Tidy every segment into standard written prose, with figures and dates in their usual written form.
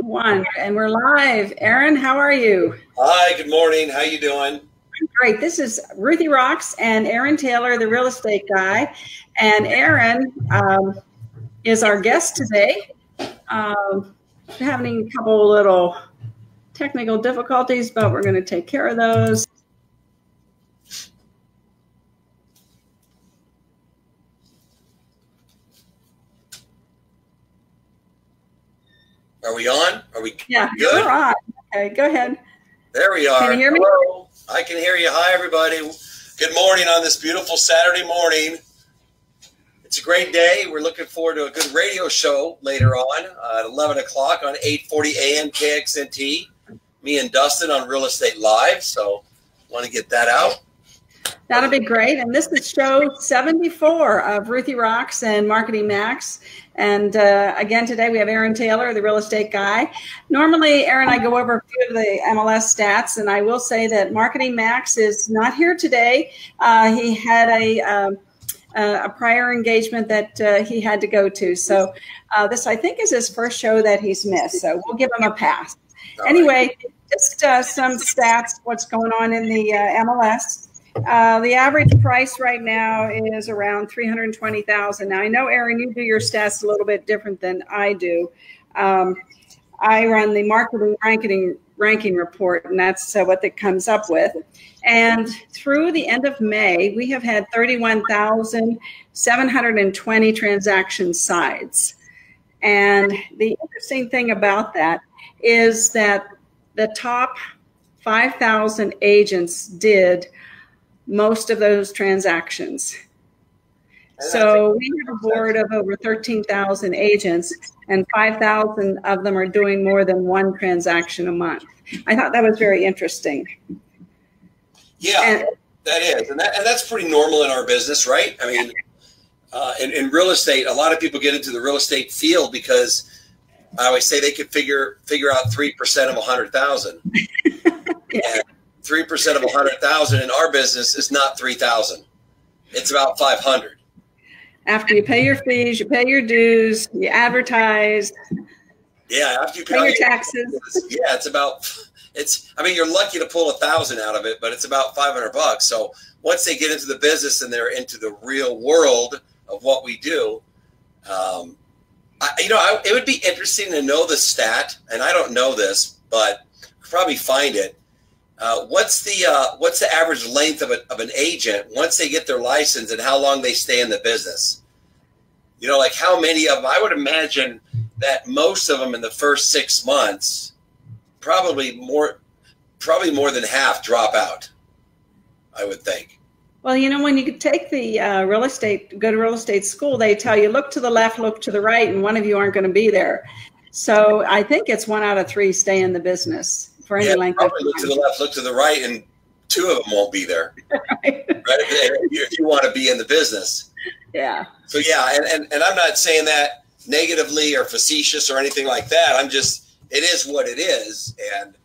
One, and we're live. Aaron, how are you? Hi, good morning. How you doing? Great. This is Ruthie Rocks and Aaron Taylor, the real estate guy. And Aaron is our guest today. Having a couple little technical difficulties, but we're going to take care of those. Are we on? Are we Yeah, good? we're on. Okay, go ahead. There we are. Can you hear me? Hello. I can hear you. Hi, everybody. Good morning on this beautiful Saturday morning. It's a great day. We're looking forward to a good radio show later on at 11 o'clock on 840 AM KXNT. Me and Dustin on Real Estate Live. So want to get that out. That'll be great. And this is show 74 of Ruthie Rocks and Marketing Max. And again, today we have Aaron Taylor, the real estate guy. Normally, Aaron and I go over a few of the MLS stats, and I will say that Marketing Max is not here today. He had a prior engagement that he had to go to. So this, I think, is his first show that he's missed. So we'll give him a pass. Anyway, just some stats, what's going on in the MLS. The average price right now is around $320,000. Now, I know, Aaron, you do your stats a little bit different than I do. I run the marketing ranking report, and that's what it comes up with. And through the end of May, we have had 31,720 transaction sides. And the interesting thing about that is that the top 5,000 agents did most of those transactions. So we have a board of over 13,000 agents, and 5,000 of them are doing more than one transaction a month. I thought that was very interesting. Yeah, that is. And that's pretty normal in our business, right? I mean, in real estate, a lot of people get into the real estate field because I always say they could figure out 3% of 100,000. Yeah. 3% of 100,000 in our business is not 3,000. It's about 500. After you pay your fees, you pay your dues, you advertise. Yeah, after you pay your taxes. Yeah, I mean, you're lucky to pull 1,000 out of it, but it's about $500. So once they get into the business and they're into the real world of what we do, it would be interesting to know the stat, and I don't know this, but I'll probably find it. What's the average length of an agent once they get their license, and how long they stay in the business? You know, like how many of them? I would imagine that most of them in the first 6 months, probably more than half drop out, I would think. Well, you know, when you take the go to real estate school, they tell you, look to the left, look to the right, and one of you aren't going to be there. So I think it's 1 out of 3 stay in the business. For any length of time. Look to the left, look to the right, and 2 of them won't be there. Right? If you want to be in the business. Yeah. So yeah, and I'm not saying that negatively or facetious or anything like that. It is what it is. And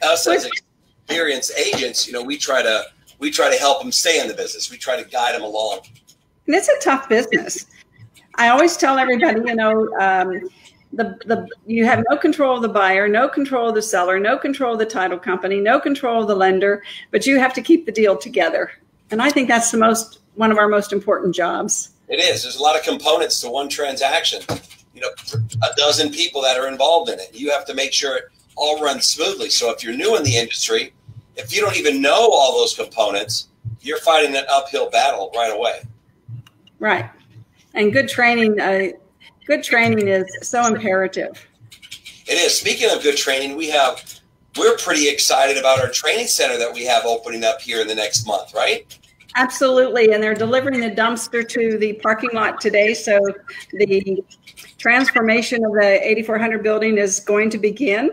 us as experienced agents, you know, we try to help them stay in the business. We try to guide them along. And it's a tough business. I always tell everybody, you know, you have no control of the buyer, no control of the seller, no control of the title company, no control of the lender, but you have to keep the deal together. And I think that's one of our most important jobs. It is. There's a lot of components to one transaction. You know, a dozen people that are involved in it. You have to make sure it all runs smoothly. So if you're new in the industry, if you don't even know all those components, you're fighting an uphill battle right away. Right. And good training is so imperative. It is. Speaking of good training, we're pretty excited about our training center that we have opening up here in the next month, right? Absolutely. And they're delivering the dumpster to the parking lot today. So the transformation of the 8400 building is going to begin.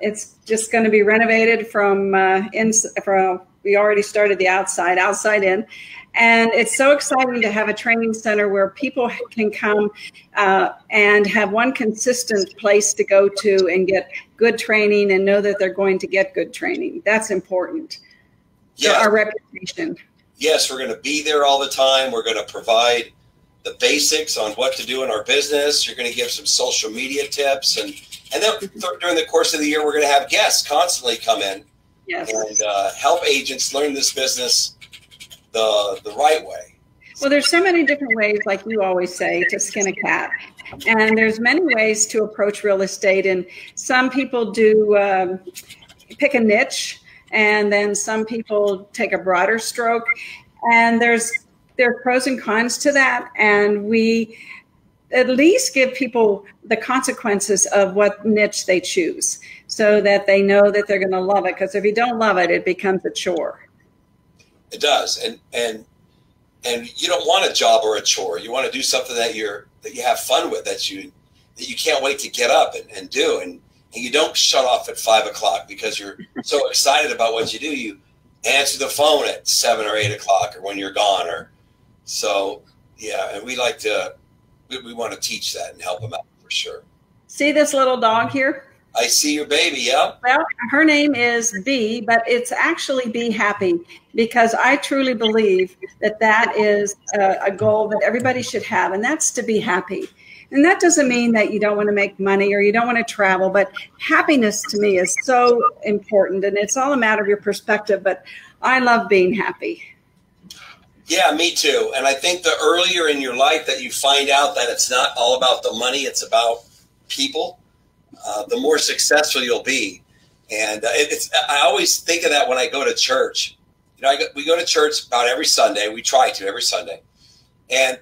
It's just going to be renovated from we already started the outside in. And it's so exciting to have a training center where people can come and have one consistent place to go to and get good training and know that they're going to get good training. That's important. Yeah. Our reputation. Yes, we're going to be there all the time. We're going to provide the basics on what to do in our business. You're going to give some social media tips, and then during the course of the year, we're going to have guests constantly come in and help agents learn this business the right way. Well, there's so many different ways, like you always say, to skin a cat. And there's many ways to approach real estate. And some people do pick a niche, and then some people take a broader stroke. And there are pros and cons to that. And we at least give people the consequences of what niche they choose so that they know that they're going to love it. Because if you don't love it, it becomes a chore. It does. And you don't want a job or a chore. You want to do something that you have fun with, that you can't wait to get up and do. And you don't shut off at 5 o'clock because you're so excited about what you do. You answer the phone at 7 or 8 o'clock or when you're gone. And we want to teach that and help them out for sure. See this little dog here? I see your baby, yeah. Well, her name is Bee, but it's actually Be Happy, because I truly believe that is a goal that everybody should have, and that's to be happy. And that doesn't mean that you don't want to make money or you don't want to travel, but happiness to me is so important, and it's all a matter of your perspective, but I love being happy. Yeah, me too. And I think the earlier in your life that you find out that it's not all about the money, it's about people, the more successful you'll be. And I always think of that when I go to church. We go to church about every Sunday. We try to every Sunday. And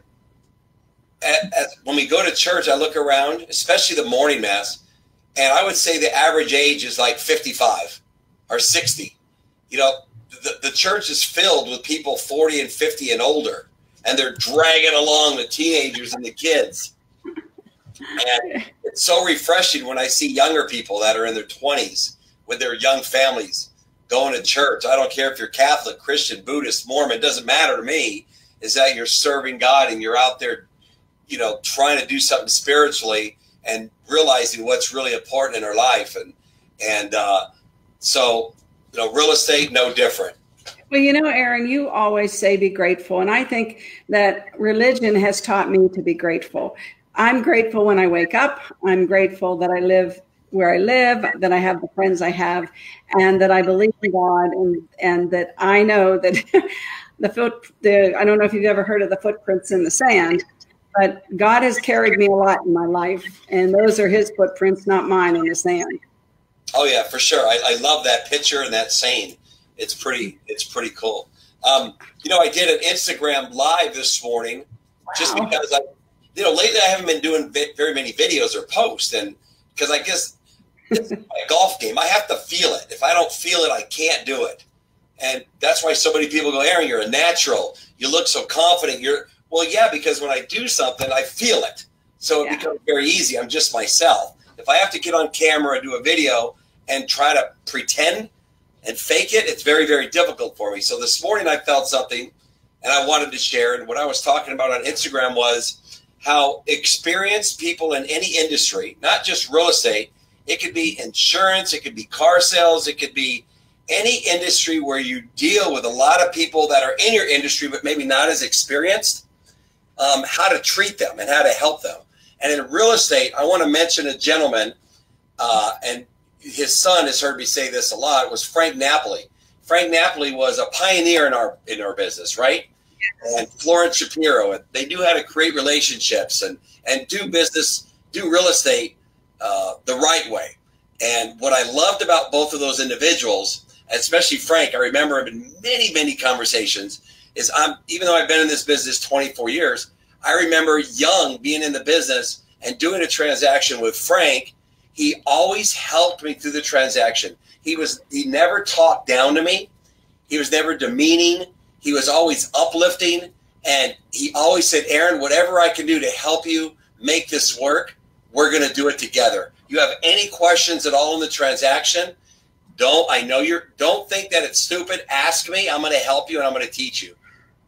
when we go to church, I look around, especially the morning mass, and I would say the average age is like 55 or 60. The church is filled with people 40 and 50 and older, and they're dragging along the teenagers and the kids. And it's so refreshing when I see younger people that are in their 20s with their young families going to church. I don't care if you're Catholic, Christian, Buddhist, Mormon, it doesn't matter to me, is that you're serving God and you're out there, trying to do something spiritually and realizing what's really important in our life. So real estate, no different. Well, Aaron, you always say be grateful. And I think that religion has taught me to be grateful. I'm grateful when I wake up. I'm grateful that I live where I live, that I have the friends I have, and that I believe in God, and that I know that I don't know if you've ever heard of the footprints in the sand, but God has carried me a lot in my life, and those are his footprints, not mine, in the sand. Oh yeah, for sure. I love that picture and that saying. It's pretty cool. I did an Instagram live this morning. Wow. Just because lately I haven't been doing very many videos or posts, and because I guess it's a golf game. I have to feel it. If I don't feel it, I can't do it. And that's why so many people go, Aaron, you're a natural. You look so confident. Well, yeah, because when I do something, I feel it. So it becomes very easy. I'm just myself. If I have to get on camera and do a video and try to pretend and fake it, it's very, very difficult for me. So this morning I felt something and I wanted to share. And what I was talking about on Instagram was how experienced people in any industry, not just real estate, it could be insurance, it could be car sales, it could be any industry where you deal with a lot of people that are in your industry but maybe not as experienced, how to treat them and how to help them. And in real estate, I want to mention a gentleman, and his son has heard me say this a lot, was Frank Napoli. Frank Napoli was a pioneer in our business, right? And Florence Shapiro, and they knew how to create relationships and do business, do real estate the right way. And what I loved about both of those individuals, especially Frank, I remember him in many, many conversations, is even though I've been in this business 24 years, I remember young being in the business and doing a transaction with Frank. He always helped me through the transaction. He never talked down to me. He was never demeaning. He was always uplifting. And he always said, Aaron, whatever I can do to help you make this work, we're going to do it together. You have any questions at all in the transaction? Don't think that it's stupid. Ask me. I'm going to help you and I'm going to teach you.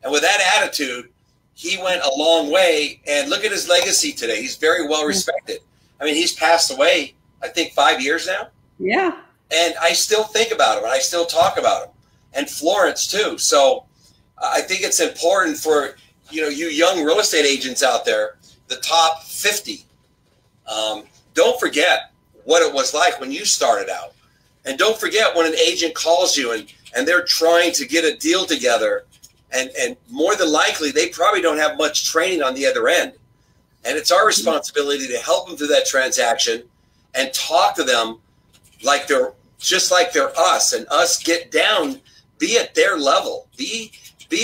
And with that attitude, he went a long way. And look at his legacy today. He's very well respected. I mean, he's passed away, I think, 5 years now. Yeah. And I still think about him and I still talk about him. And Florence too. So I think it's important for you young real estate agents out there, the top 50, don't forget what it was like when you started out. And don't forget when an agent calls you and they're trying to get a deal together, and more than likely, they probably don't have much training on the other end. And it's our responsibility to help them through that transaction and talk to them like they're just like they're us, and us get down, be at their level, be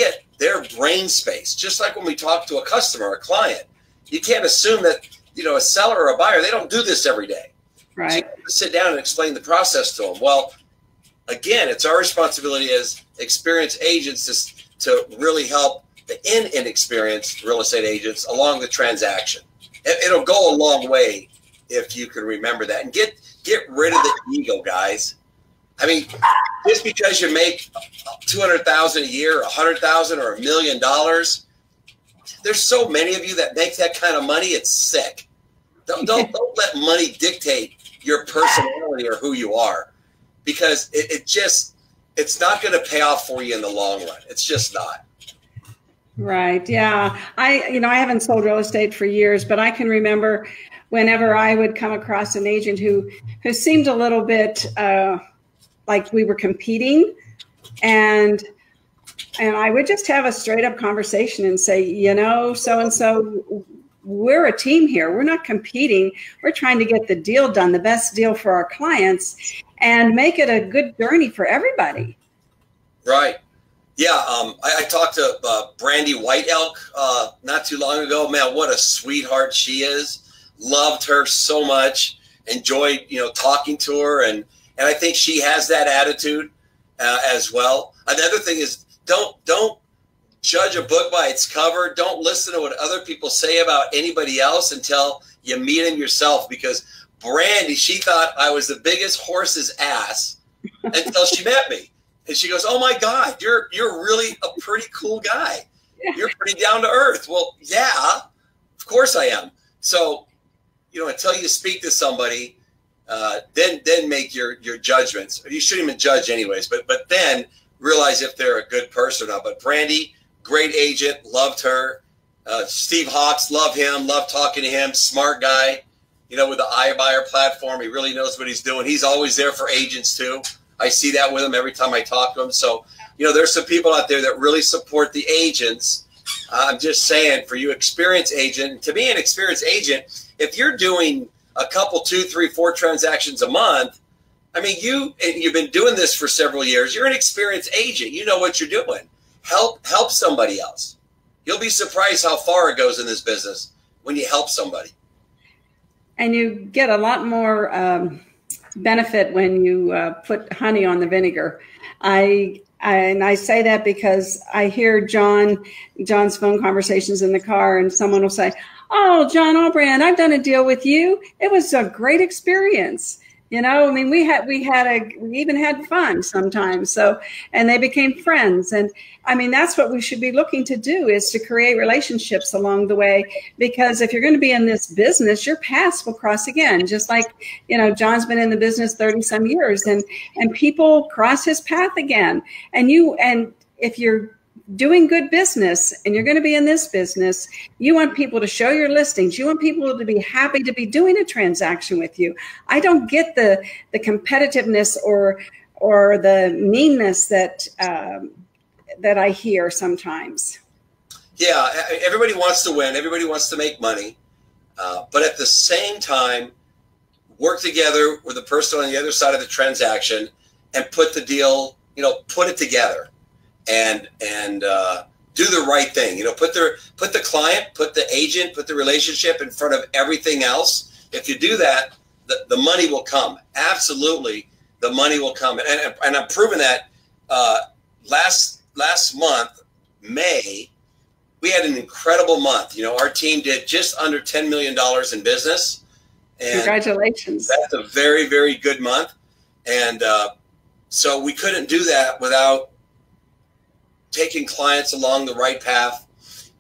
at their brain space. Just like when we talk to a customer, a client, you can't assume that, a seller or a buyer, they don't do this every day. Right. So you have to sit down and explain the process to them. Well, again, it's our responsibility as experienced agents to really help the inexperienced real estate agents along the transaction. It'll go a long way if you can remember that, and get rid of the ego, guys. I mean, just because you make $200,000 a year, $100,000, or $1 million, there's so many of you that make that kind of money. It's sick. Don't let money dictate your personality or who you are, because it's not going to pay off for you in the long run. It's just not. Right. Yeah. I haven't sold real estate for years, but I can remember whenever I would come across an agent who seemed a little bit like we were competing, and I would just have a straight up conversation and say, so-and-so, we're a team here. We're not competing. We're trying to get the deal done, the best deal for our clients, and make it a good journey for everybody. Right. Yeah. I talked to Brandy White Elk not too long ago. Man, what a sweetheart she is. Loved her so much. Enjoyed, talking to her. And I think she has that attitude as well. Another thing is, don't judge a book by its cover. Don't listen to what other people say about anybody else until you meet him yourself, because Brandy, she thought I was the biggest horse's ass until she met me. And she goes, "Oh my God, you're really a pretty cool guy. You're pretty down to earth." Well, yeah, of course I am. So, until you speak to somebody, then make your judgments. You shouldn't even judge anyways, but then realize if they're a good person or not. But Brandy, great agent, loved her. Steve Hawks, love him, love talking to him. Smart guy, with the iBuyer platform. He really knows what he's doing. He's always there for agents too. I see that with him every time I talk to him. So, there's some people out there that really support the agents. I'm just saying, for you experienced agent, to be an experienced agent, if you're doing a couple, 2, 3, 4 transactions a month, I mean, you've been doing this for several years. You're an experienced agent. You know what you're doing. Help somebody else. You'll be surprised how far it goes in this business when you help somebody. And you get a lot more benefit when you put honey on the vinegar. And I say that because I hear John's phone conversations in the car, and someone will say, "Oh, John Albrand, I've done a deal with you. It was a great experience." I mean, we even had fun sometimes. So, and they became friends. And I mean, that's what we should be looking to do, is to create relationships along the way, because if you're going to be in this business, your paths will cross again. Just like, John's been in the business 30 some years, and people cross his path again. And if you're doing good business and you're going to be in this business, you want people to show your listings. You want people to be happy to be doing a transaction with you. I don't get the competitiveness or the meanness that I hear sometimes. Yeah, everybody wants to win. Everybody wants to make money. But at the same time, work together with the person on the other side of the transaction and put the deal, put it together. And do the right thing. Put the client, put the agent, put the relationship in front of everything else. If you do that, the money will come. Absolutely, the money will come. And I'm proving that. Last month, May, we had an incredible month. Our team did just under $10 million in business. And congratulations. That's a very, very good month. And so we couldn't do that without taking clients along the right path,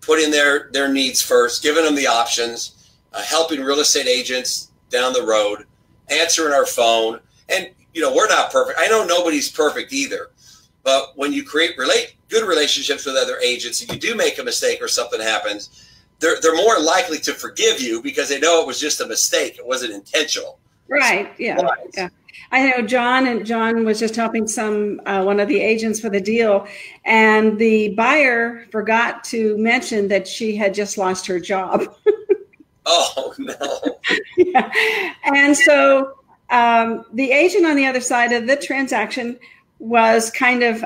putting their needs first, giving them the options, helping real estate agents down the road, answering our phone. And, we're not perfect. I know nobody's perfect either. But when you create good relationships with other agents and you do make a mistake or something happens, they're more likely to forgive you because they know it was just a mistake. It wasn't intentional. Right. Yeah. Yeah. I know John was just helping one of the agents for the deal, and the buyer forgot to mention that she had just lost her job. Oh, no. Yeah. And so the agent on the other side of the transaction was kind of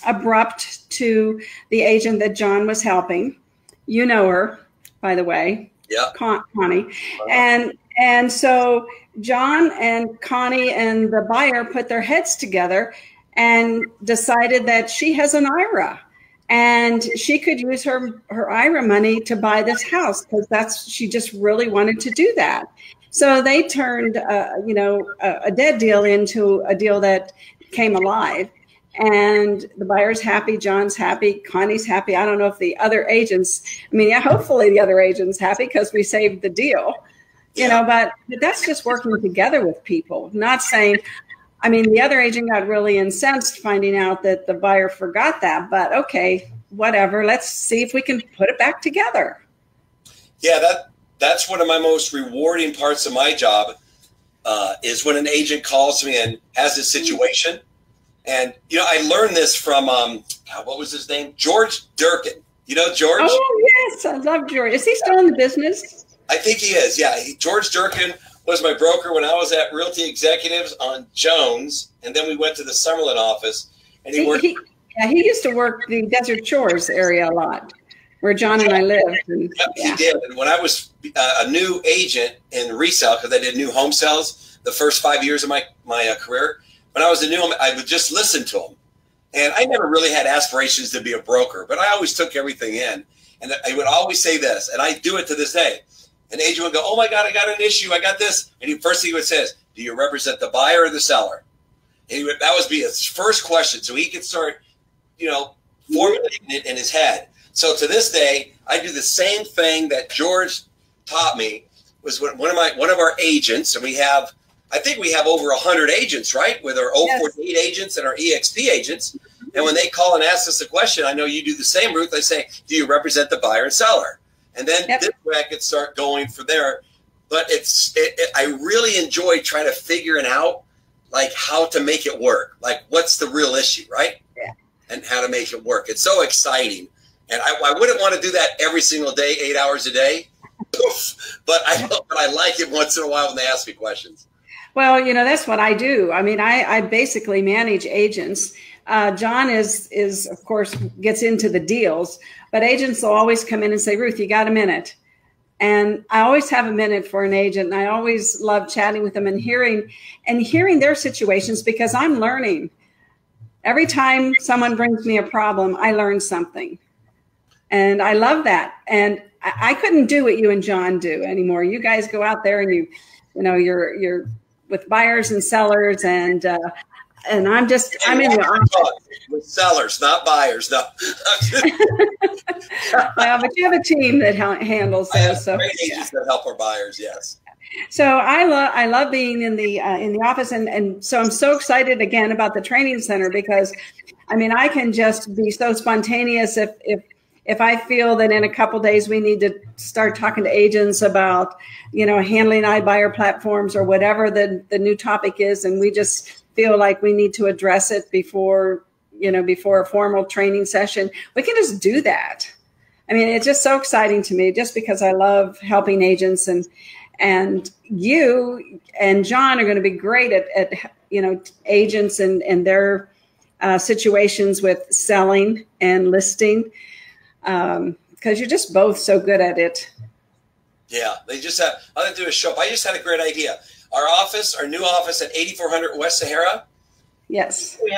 abrupt to the agent that John was helping. You know her, by the way. Yeah. Connie. And so John and Connie and the buyer put their heads together and decided that she has an IRA and she could use her IRA money to buy this house because she just really wanted to do that. So they turned, a dead deal into a deal that came alive. And the buyer's happy, John's happy, Connie's happy. I don't know if the other agents, hopefully the other agent's happy because we saved the deal, but that's just working together with people, not saying, the other agent got really incensed finding out that the buyer forgot that, but okay, whatever. Let's see if we can put it back together. Yeah, that's one of my most rewarding parts of my job is when an agent calls me and has a situation. And, I learned this from, what was his name? George Durkin. You know George? Oh, yes. I love George. Is he still in the business? I think he is, yeah. George Durkin was my broker when I was at Realty Executives on Jones. And then we went to the Summerlin office. And he worked. He used to work the Desert Shores area a lot, where John and I lived. And, He did. And when I was a new agent in resale, because I did new home sales the first 5 years of my career, when I was a new home, I would just listen to him. And I never really had aspirations to be a broker, but I always took everything in. And I would always say this, and I do it to this day. An agent would go, oh, my God, I got an issue. I got this. And first thing he would say is, do you represent the buyer or the seller? And that would be his first question. So he could start, formulating it in his head. So to this day, I do the same thing that George taught me. Was one of our agents, and I think we have over 100 agents, right? With our 048 agents and our EXP agents. And when they call and ask us a question, I know you do the same, Ruth. I say, do you represent the buyer and seller? And then this way I could start going from there. But I really enjoy trying to figure it out, like how to make it work. Like what's the real issue, right? Yeah. And how to make it work. It's so exciting. And I wouldn't want to do that every single day, 8 hours a day. But I like it once in a while when they ask me questions. Well, that's what I do. I basically manage agents. John is of course gets into the deals, but agents will always come in and say, Ruth, you got a minute? And I always have a minute for an agent. And I always love chatting with them and hearing their situations because I'm learning. Every time someone brings me a problem, I learn something. And I love that. And I couldn't do what you and John do anymore. You guys go out there and you're with buyers and sellers, and I'm in the office. With sellers, not buyers. No. Well, but you have a team that handles those. So great agents that help our buyers. Yes. So I love being in the office, and so I'm so excited again about the training center because, I can just be so spontaneous if I feel that in a couple of days we need to start talking to agents about, handling iBuyer platforms or whatever the new topic is, and we just feel like we need to address it before a formal training session, we can just do that. It's just so exciting to me just because I love helping agents, and you and John are going to be great at agents and their situations with selling and listing. Because you're just both so good at it. Yeah, they just have. All they do is show up. I just had a great idea. Our new office at 8400 West Sahara. Yes. We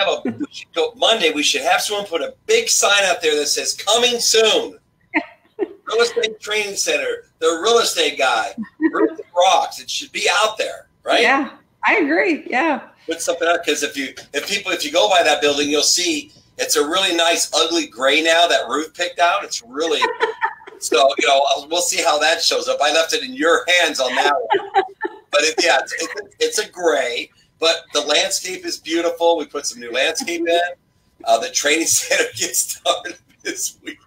should go Monday. We should have someone put a big sign out there that says "Coming soon." Real Estate Training Center. The real estate guy. Ruthie Rocks. It should be out there, right? Yeah, I agree. Yeah. Put something out because if you go by that building, you'll see. It's a really nice, ugly gray now that Ruth picked out. It's really, so, we'll see how that shows up. I left it in your hands on that one. But it's a gray, but the landscape is beautiful. We put some new landscape in. The training center gets started this week.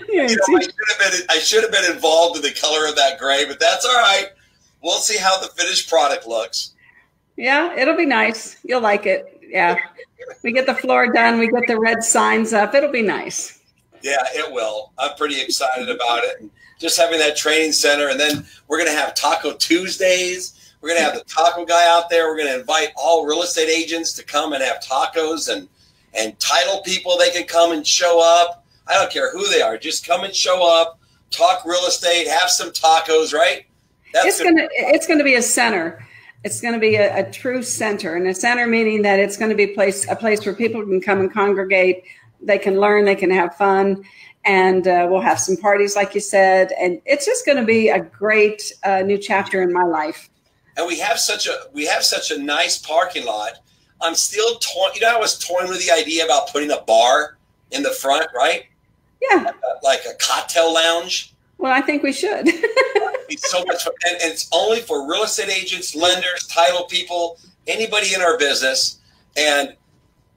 Yeah, I should have been involved in the color of that gray, but that's all right. We'll see how the finished product looks. Yeah, it'll be nice. You'll like it. Yeah. We get the floor done. We get the red signs up. It'll be nice. Yeah, it will. I'm pretty excited about it. And just having that training center. And then we're going to have Taco Tuesdays. We're going to have the taco guy out there. We're going to invite all real estate agents to come and have tacos and title people. They can come and show up. I don't care who they are. Just come and show up, talk real estate, have some tacos, right? It's going to be a center. It's going to be a true center, and a center meaning that it's going to be a place where people can come and congregate. They can learn, they can have fun, and we'll have some parties, like you said. And it's just going to be a great new chapter in my life. And we have such a nice parking lot. I'm still toying. I was toying with the idea about putting a bar in the front, right? Yeah, like a cocktail lounge. Well, I think we should. It's so much fun. And it's only for real estate agents, lenders, title people, anybody in our business. And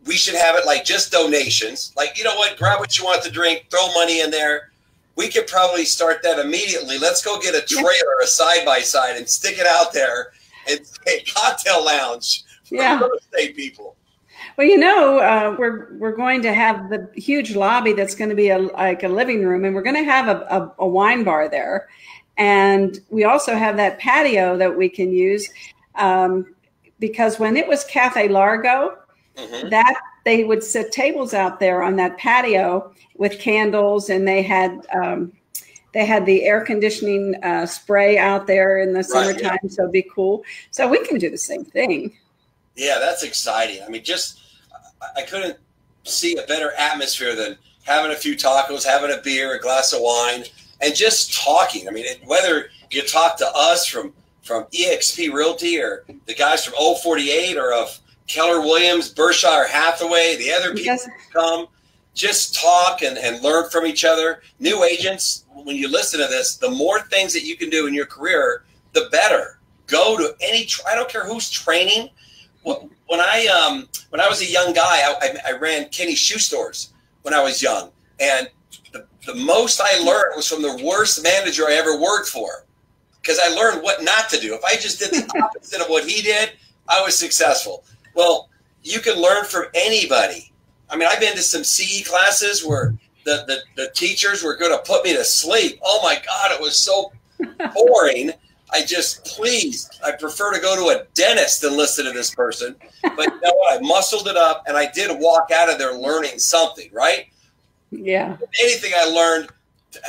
we should have it like just donations. Like, you know what? Grab what you want to drink, throw money in there. We could probably start that immediately. Let's go get a trailer, a side-by-side, and stick it out there and say cocktail lounge for real estate people. Well, we're going to have the huge lobby that's going to be like a living room, and we're going to have a wine bar there. And we also have that patio that we can use because when it was Cafe Largo, that they would set tables out there on that patio with candles, and they had the air conditioning spray out there in the summertime, so it'd be cool. So we can do the same thing. Yeah, that's exciting. I mean, I couldn't see a better atmosphere than having a few tacos, having a beer, a glass of wine, and just talking. I mean, whether you talk to us from eXp Realty or the guys from 048 or of Keller Williams, Berkshire Hathaway, the other people come, just talk and learn from each other. New agents, when you listen to this, the more things that you can do in your career, the better. Go to I don't care who's training. When I was a young guy, I ran Kenny shoe stores when I was young. And the most I learned was from the worst manager I ever worked for, because I learned what not to do. If I just did the opposite of what he did, I was successful. Well, you can learn from anybody. I mean, I've been to some CE classes where the teachers were going to put me to sleep. Oh, my God, it was so boring. I prefer to go to a dentist than listen to this person. But you know what? I muscled it up, and I did walk out of there learning something, right? Yeah. If anything, I learned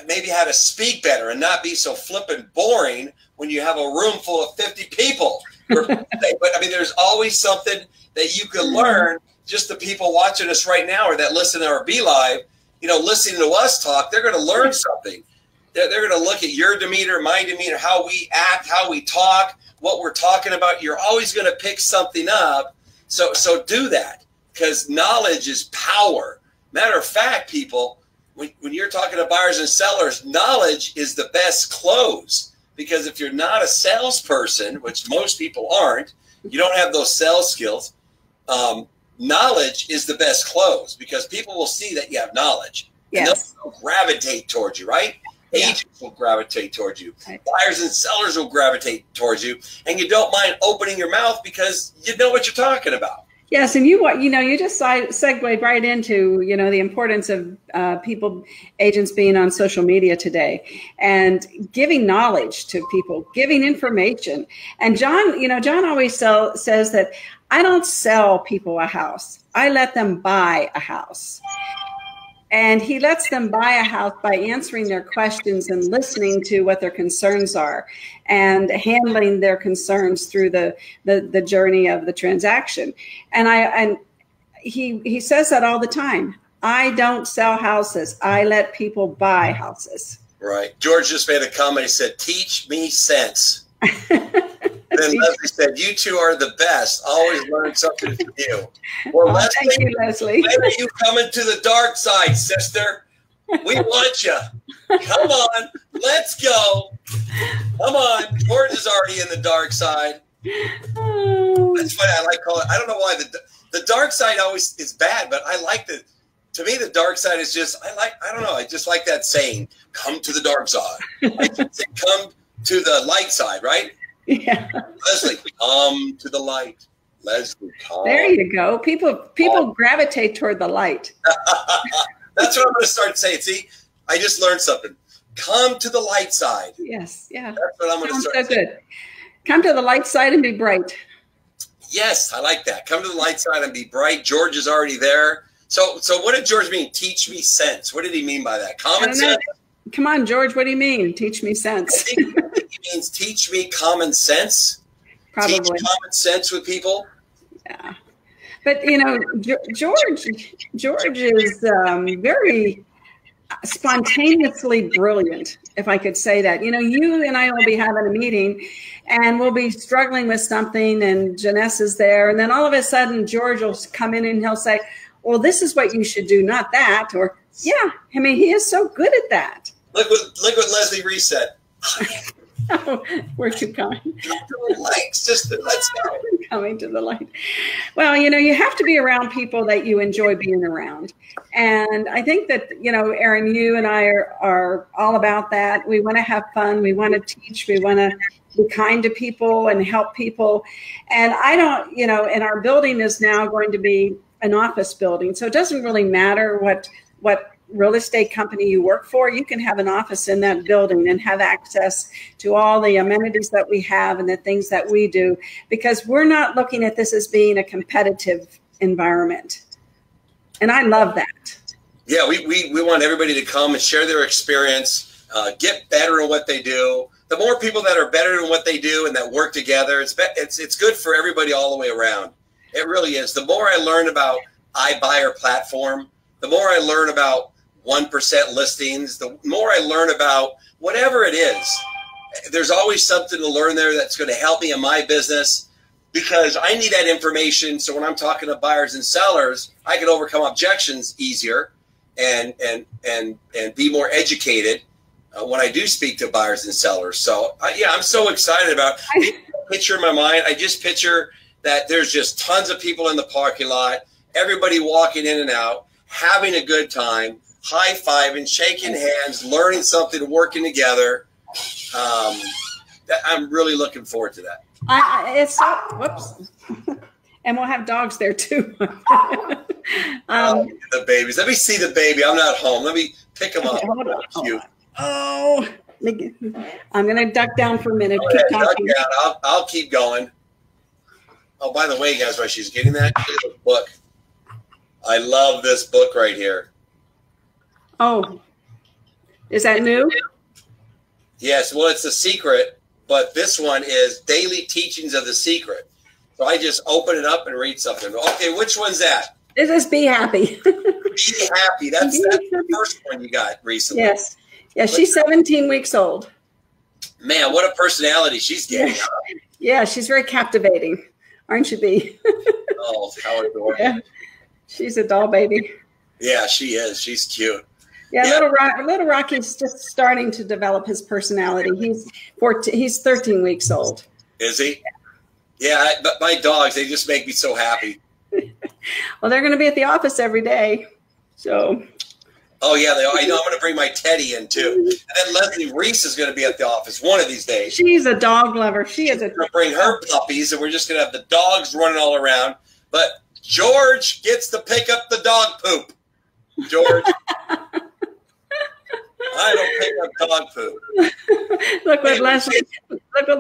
maybe how to speak better and not be so flippin' boring when you have a room full of 50 people. But I mean, there's always something that you can learn. Just the people watching us right now or that listen to our Be Live, listening to us talk, they're going to learn something. They're going to look at your demeanor, my demeanor, how we act, how we talk, what we're talking about. You're always going to pick something up. So do that, because knowledge is power. Matter of fact, people, when you're talking to buyers and sellers, knowledge is the best close. Because if you're not a salesperson, which most people aren't, you don't have those sales skills, knowledge is the best close, because people will see that you have knowledge. Yes. And they'll gravitate towards you, right? Yeah. Agents will gravitate towards you. Buyers and sellers will gravitate towards you. And you don't mind opening your mouth because you know what you're talking about. Yes, and you just segued right into the importance of agents being on social media today and giving knowledge to people, giving information. And John always says that I don't sell people a house; I let them buy a house. And he lets them buy a house by answering their questions and listening to what their concerns are and handling their concerns through the journey of the transaction. And he says that all the time. I don't sell houses. I let people buy houses. Right. George just made a comment. He said, "Teach me sense." Then Leslie said, "You two are the best. Always learn something from you." Well, thank you, Leslie. When are you coming to the dark side, sister? We want you. Come on. Let's go. Come on. George is already in the dark side. That's funny. I like calling it. I don't know why The dark side always is bad, but I like to me, the dark side is just, I don't know. I just like that saying, come to the dark side. I should say, come to the light side, right? Yeah. Leslie, come to the light. Leslie, come. There you go. People gravitate toward the light. That's what I'm going to start saying. See, I just learned something. Come to the light side. Yes. Yeah. That's what I'm going to start so saying. Good. Come to the light side and be bright. Yes, I like that. Come to the light side and be bright. George is already there. So what did George mean? Teach me sense. What did he mean by that? Common sense? Come on, George. What do you mean? Teach me sense. I think he means teach me common sense. Probably. Teach common sense with people. Yeah. But, George is very spontaneously brilliant, if I could say that. You and I will be having a meeting and we'll be struggling with something and Janessa is there. And then all of a sudden, George will come in and he'll say, well, this is what you should do, not that. Or, yeah, I mean, he is so good at that. Look what Leslie Reese said. Oh, where's she coming? Let's go. Coming to the light. Well, you have to be around people that you enjoy being around. And I think that, Erin, you and I are all about that. We want to have fun. We want to teach. We want to be kind to people and help people. And I don't, and our building is now going to be an office building. So it doesn't really matter what real estate company you work for. You can have an office in that building and have access to all the amenities that we have and the things that we do, because we're not looking at this as being a competitive environment. And I love that. Yeah, we want everybody to come and share their experience, get better at what they do. The more people that are better at what they do and that work together, it's good for everybody all the way around. It really is. The more I learn about iBuyer platform, the more I learn about 1% listings, the more I learn about whatever it is. There's always something to learn there that's going to help me in my business, because I need that information. So when I'm talking to buyers and sellers, I can overcome objections easier and be more educated when I do speak to buyers and sellers. So yeah, I'm so excited about picture in my mind. I just picture that there's just tons of people in the parking lot, everybody walking in and out, having a good time, high-fiving, shaking hands, learning something, working together. I'm really looking forward to that. Whoops. And we'll have dogs there too. The babies. Let me see the baby. I'm not home. Let me pick them up. Hold on. Cute. Oh, I'm going to duck down for a minute. Keep talking. Duck down. I'll keep going. Oh, by the way, guys, while she's getting that, look at the book. I love this book right here. Oh, is that new? Yes. Well, it's The Secret, but this one is Daily Teachings of the Secret. So I just open it up and read something. Okay, which one's that? This is Be Happy. Be Happy. That's the first one you got recently. Yes. Yeah, she's 17 weeks old. Man, what a personality she's getting. Yeah, she's very captivating. Aren't you, Bee? Oh, how adorable. Yeah. She's a doll baby. Yeah, she is. She's cute. Yeah, little Rocky's just starting to develop his personality. He's 13 weeks old. Is he? Yeah, but my dogs, they just make me so happy. Well, they're going to be at the office every day. So. Oh, yeah, they are. I know I'm going to bring my Teddy in, too. And then Leslie Reese is going to be at the office one of these days. She's a dog lover. She's going to bring her puppies, and we're just going to have the dogs running all around. But George gets to pick up the dog poop. George. I don't pick up dog poop. Look what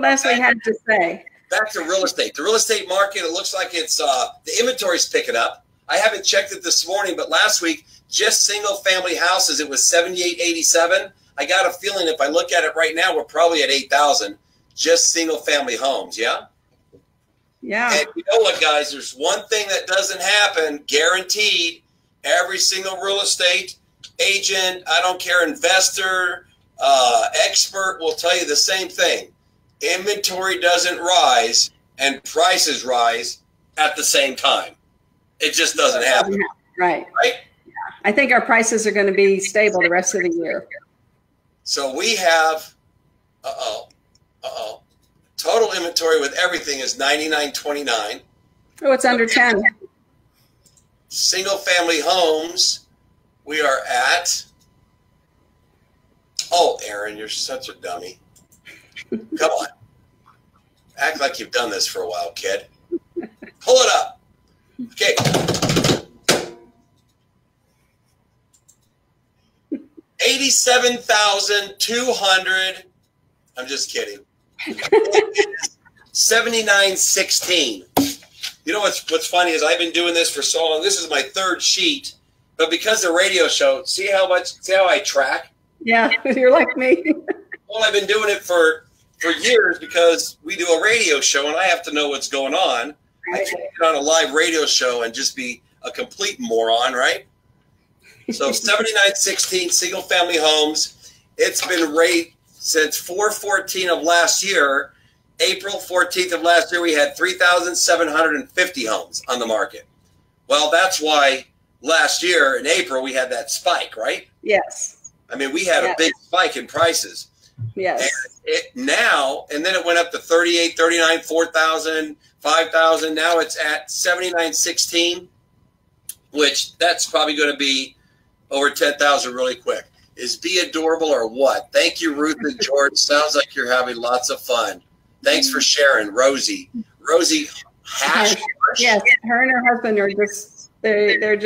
Leslie had to say. Back to real estate. The real estate market, it looks like it's the inventory's picking up. I haven't checked it this morning, but last week, just single family houses, it was 7887. I got a feeling if I look at it right now, we're probably at 8,000. Just single family homes, yeah? Yeah. And you know what, guys? There's one thing that doesn't happen, guaranteed. Every single real estate agent, I don't care, investor, expert will tell you the same thing. Inventory doesn't rise and prices rise at the same time. It just doesn't happen. Right. Yeah. I think our prices are going to be stable the rest of the year. So we have, total inventory with everything is 99.29. Oh, it's under 10. single family homes, we are at, oh, Aaron, you're such a dummy. Come on. Act like you've done this for a while, kid. Pull it up. Okay. 87,200. I'm just kidding. 7916. You know what's funny is I've been doing this for so long. This is my third sheet, but because the radio show, see how I track? Yeah, you're like me. Well, I've been doing it for years because we do a radio show and I have to know what's going on. I can't get on a live radio show and just be a complete moron, right? So 7916 single family homes. It's been rated since 4/14 of last year. April 14th of last year, we had 3,750 homes on the market. Well, that's why last year in April we had that spike, right? Yes. I mean, we had a big spike in prices. Yes. And then it went up to 38, 39, 4,000, 5,000. Now it's at 7916, which that's probably going to be over 10,000 really quick. Is be adorable or what? Thank you, Ruth and George. Sounds like you're having lots of fun. Thanks for sharing, Rosie. Rosie Hash. Yes, her and her husband are just they're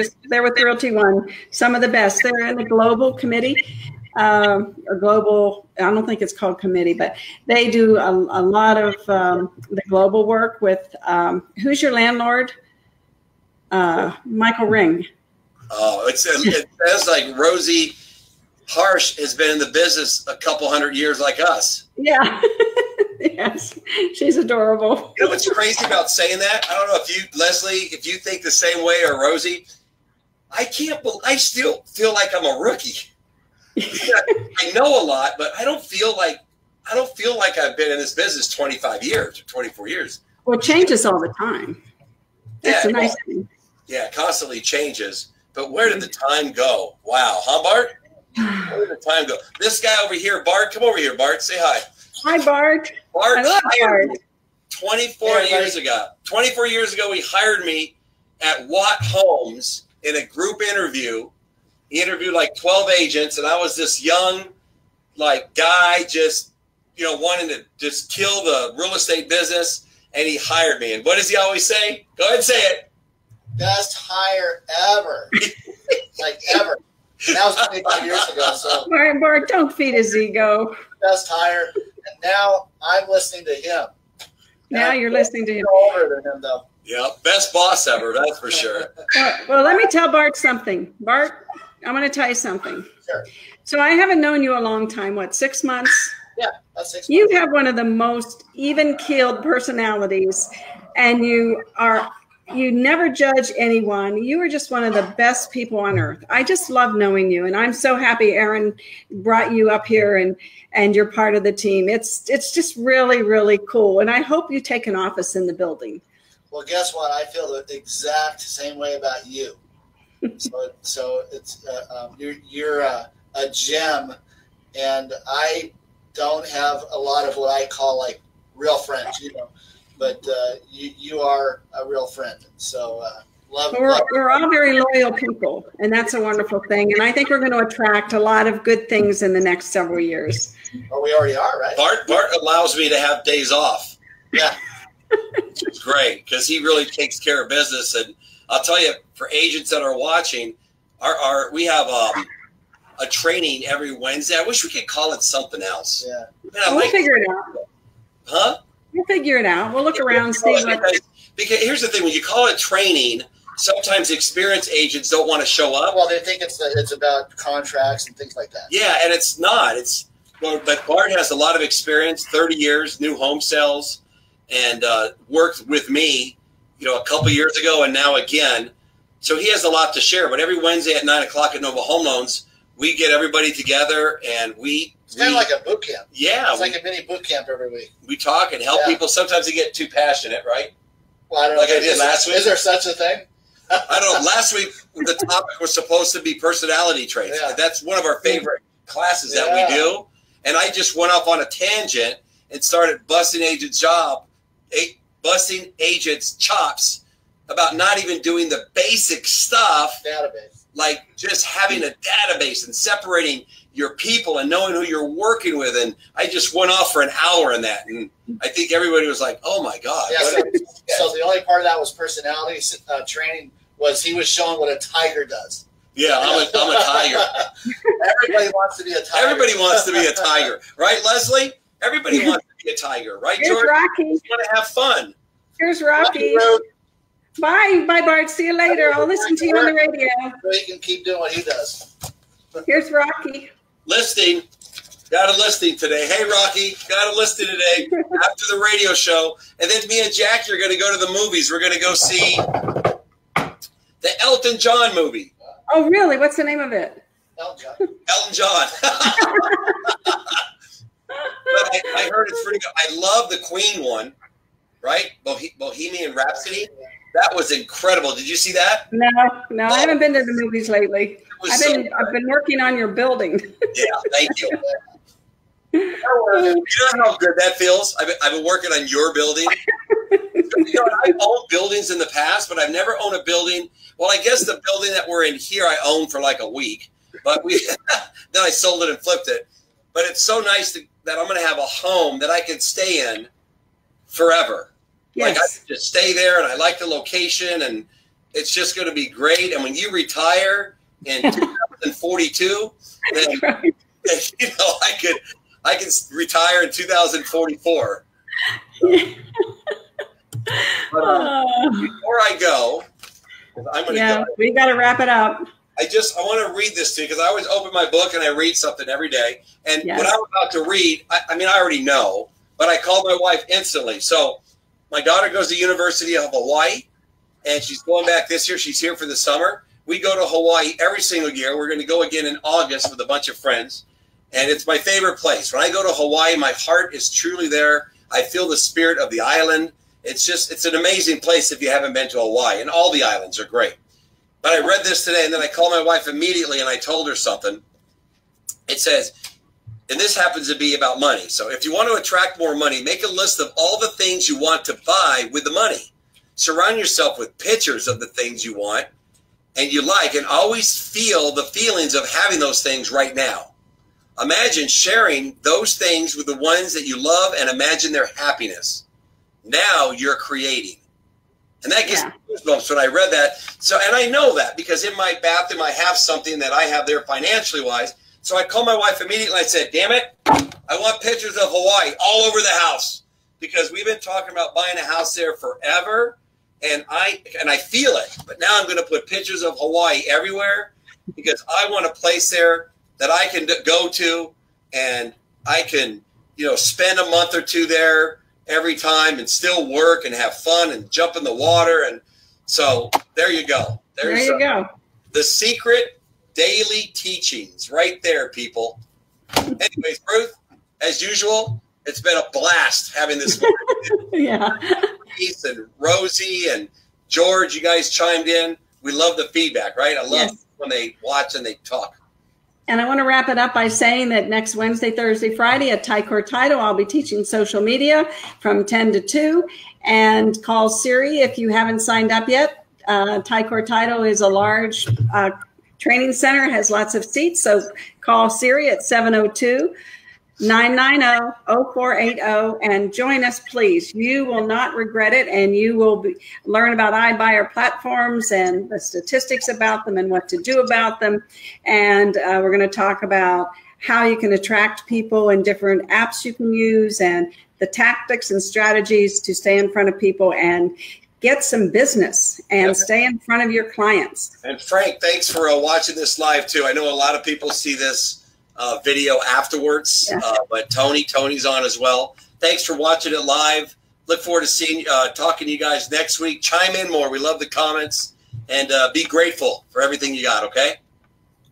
with Realty One, some of the best. They're in the global committee, a global. I don't think it's called committee, but they do a lot of the global work with. Who's your landlord? Michael Ring. Oh, it sounds like Rosie Harsh has been in the business a couple hundred years, like us. Yeah. Yes, she's adorable. You know what's crazy about saying that? I don't know if you, Leslie, if you think the same way, or Rosie. I still feel like I'm a rookie. I know a lot, but I don't feel like I've been in this business 25 years or 24 years. Well, it changes all the time. That's a nice thing. Yeah, it constantly changes. But where did the time go? Wow, huh, Bart? Where did the time go? This guy over here, Bart, come over here, Bart. Say hi. Hi, Bart. Bart I love hired Bart. 24 years ago. 24 years ago, he hired me at Watt Homes in a group interview. He interviewed like 12 agents, and I was this young, guy just, wanting to just kill the real estate business, and he hired me. And what does he always say? Go ahead and say it. Best hire ever. Ever. And that was 25 years ago. So Bart, don't feed his ego. Best hire. And now I'm listening to him. Now you're listening to him. Older than him, though. Yeah, best boss ever, that's for sure. Well, let me tell Bart something. Bart, I'm going to tell you something. Sure. So I haven't known you a long time. What, 6 months? Yeah, that's 6 months. You have one of the most even-keeled personalities, and you never judge anyone. You are just one of the best people on earth. I just love knowing you, and I'm so happy Aaron brought you up here and you're part of the team. It's just really, really cool, and I hope you take an office in the building. Well, guess what? I feel the exact same way about you. So it's you're a gem, and I don't have a lot of what I call real friends, but you are a real friend. So we're all very loyal people, and that's a wonderful thing. And I think we're going to attract a lot of good things in the next several years. Well, we already are, right? Bart allows me to have days off. Yeah. It's great because he really takes care of business. And I'll tell you, for agents that are watching, we have a training every Wednesday. I wish we could call it something else. Yeah. Man, we'll figure it out. Huh? We'll figure it out. We'll look around, see what. Because here's the thing: when you call it training, sometimes experienced agents don't want to show up. Well, they think it's about contracts and things like that. Yeah, and it's not. But Bart has a lot of experience, 30 years, new home sales, and worked with me, a couple years ago and now again. So he has a lot to share. But every Wednesday at 9 o'clock at Nova Home Loans, we get everybody together and it's kind of like a boot camp. Yeah. It's like a mini boot camp every week. We talk and help people. Sometimes they get too passionate, right? Well, I don't know. Like I did last week. Is there such a thing? I don't know. Last week, the topic was supposed to be personality traits. Yeah. That's one of our favorite classes that we do. And I just went off on a tangent and started busting agents' chops about not even doing the basic stuff, Database. like just having a database and separating your people and knowing who you're working with. And I just went off for an hour on that. And I think everybody was like, oh my God. Yeah, so the only part of that was personality training was he was showing what a tiger does. Yeah, I'm a tiger. Everybody wants to be a tiger. Everybody wants to be a tiger. Right, Leslie? Everybody wants to be a tiger. Right, Here's George? Rocky. You want to have fun. Here's Rocky. Bye. Bye, Bart. See you later. I'll listen to you on the radio. So he can keep doing what he does. Here's Rocky. Listing. Got a listing today. Hey, Rocky. Got a listing today after the radio show. And then me and Jackie are going to go to the movies. We're going to go see the Elton John movie. Oh, really? What's the name of it? Elton John. Elton John. But I heard it's pretty good. I love the Queen one, right? Bohemian Rhapsody. That was incredible. Did you see that? No, I haven't been to the movies lately. I've been working on your building. Yeah, thank you. You know how good that feels? I've been working on your building. I've owned buildings in the past, but I've never owned a building. Well, I guess the building that we're in here, I owned for like a week, but then I sold it and flipped it. But it's so nice that I'm going to have a home that I can stay in forever. Yes. Like I can just stay there, and I like the location, and it's just going to be great. And when you retire in 2042, then Right. I can retire in 2044. But, before I go, I'm going to go. We got to wrap it up. I want to read this to you because I always open my book and I read something every day. And what I'm about to read, I mean, I already know, but I called my wife instantly. So my daughter goes to the University of Hawaii, and she's going back this year. She's here for the summer. We go to Hawaii every single year. We're going to go again in August with a bunch of friends. And it's my favorite place. When I go to Hawaii, my heart is truly there. I feel the spirit of the island. It's an amazing place if you haven't been to Hawaii. And all the islands are great. But I read this today, and then I called my wife immediately, and I told her something. It says, and this happens to be about money. So if you want to attract more money, make a list of all the things you want to buy with the money. Surround yourself with pictures of the things you want and you like, and always feel the feelings of having those things right now. Imagine sharing those things with the ones that you love and imagine their happiness. Now you're creating. And that gives me goosebumps when I read that. So, and I know that because in my bathroom, I have something that I have there financially wise. So I called my wife immediately. I said, damn it, I want pictures of Hawaii all over the house because we've been talking about buying a house there forever. And I feel it. But now I'm going to put pictures of Hawaii everywhere because I want a place there that I can go to and I can, spend a month or two there every time and still work and have fun and jump in the water. And so there you go. There you go. The secret daily teachings right there, people. Anyways, Ruth, as usual, it's been a blast having this. Yeah. Keith and Rosie and George, you guys chimed in. We love the feedback, right? I love when they watch and they talk. And I want to wrap it up by saying that next Wednesday, Thursday, Friday at Tycor Title, I'll be teaching social media from 10 to 2. And call Siri if you haven't signed up yet. Tycor Title is a large training center, has lots of seats. So call Siri at 702-990-0480 and join us, please. You will not regret it, and you will learn about iBuyer platforms and the statistics about them and what to do about them. And we're going to talk about how you can attract people and different apps you can use and the tactics and strategies to stay in front of people and get some business and stay in front of your clients. And Frank, thanks for watching this live too. I know a lot of people see this video afterwards, but Tony's on as well. Thanks for watching it live. Look forward to seeing, talking to you guys next week. Chime in more. We love the comments, and be grateful for everything you got. Okay.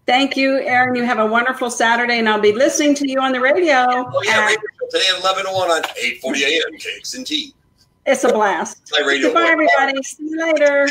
Thank you, Aaron. You have a wonderful Saturday, and I'll be listening to you on the radio. Oh yeah, radio today at 11:01 on 8:40 a.m. Cakes and Tea. It's a blast. My radio. Goodbye, everybody. See you later.